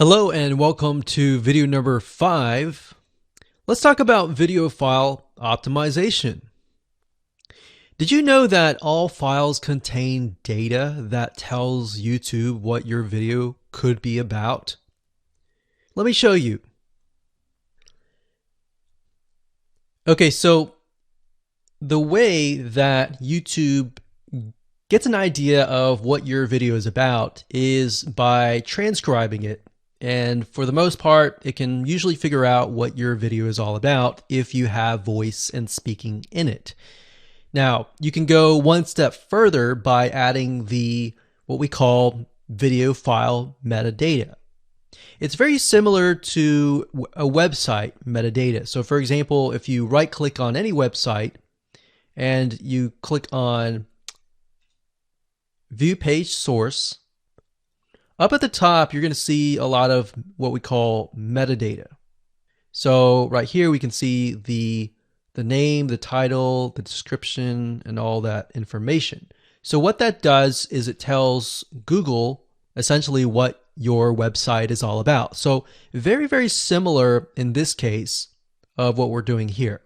Hello and welcome to video number 5. Let's talk about video file optimization. Did you know that all files contain data that tells YouTube what your video could be about? Let me show you. Okay, so the way that YouTube gets an idea of what your video is about is by transcribing it. And for the most part, it can usually figure out what your video is all about if you have voice and speaking in it. Now, you can go one step further by adding what we call video file metadata. It's very similar to a website metadata. So for example, if you right click on any website and you click on View Page Source, up at the top, you're going to see a lot of what we call metadata. So right here, we can see the name, the title, the description, and all that information. So what that does is it tells Google essentially what your website is all about. So very, very similar in this case of what we're doing here.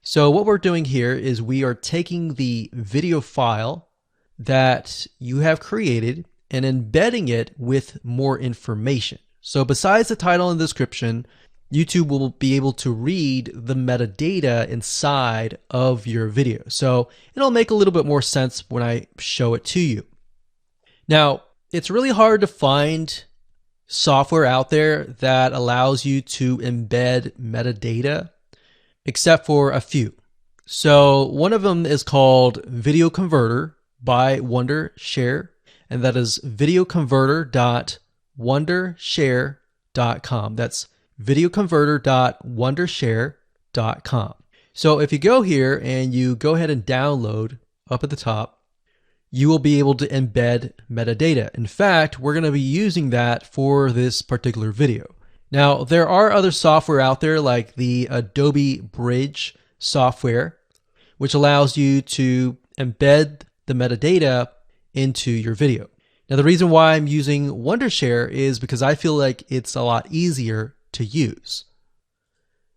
So what we're doing here is we are taking the video file that you have created and embedding it with more information. So besides the title and description, YouTube will be able to read the metadata inside of your video. So it'll make a little bit more sense when I show it to you. Now, it's really hard to find software out there that allows you to embed metadata, except for a few. So one of them is called Video Converter by Wondershare. And that is videoconverter.wondershare.com. That's videoconverter.wondershare.com. So if you go here and you go ahead and download up at the top, you will be able to embed metadata. In fact, we're going to be using that for this particular video. Now, there are other software out there like the Adobe Bridge software, which allows you to embed the metadata into your video. Now, the reason why I'm using Wondershare is because I feel like it's a lot easier to use.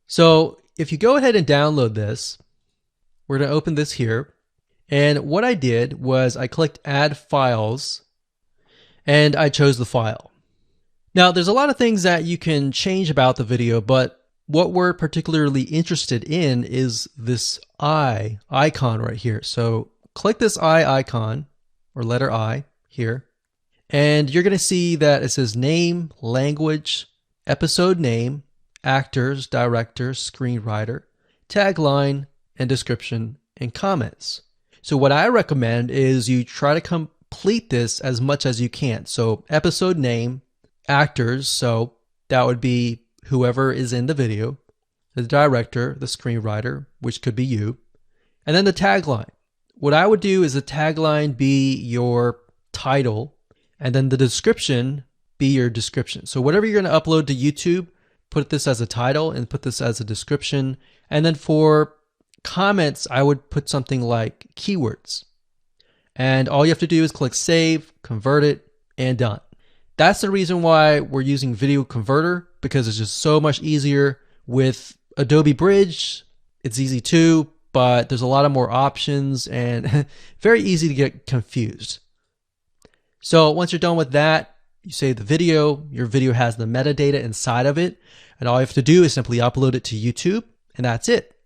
So if you go ahead and download this, we're going to open this here. And what I did was I clicked Add Files and I chose the file. Now, there's a lot of things that you can change about the video, but what we're particularly interested in is this eye icon right here. So click this eye icon, or letter I here, and you're going to see that it says name, language, episode name, actors, director, screenwriter, tagline, and description, and comments. So what I recommend is you try to complete this as much as you can. So episode name, actors, so that would be whoever is in the video, the director, the screenwriter, which could be you, and then the tagline. What I would do is the tagline be your title, and then the description be your description. So whatever you're going to upload to YouTube, put this as a title and put this as a description. And then for comments, I would put something like keywords. And all you have to do is click Save, convert it, and done. That's the reason why we're using Video Converter, because it's just so much easier. With Adobe Bridge, it's easy too, but there's a lot of more options and very easy to get confused. So once you're done with that, you save the video. Your video has the metadata inside of it, and all you have to do is simply upload it to YouTube, and that's it.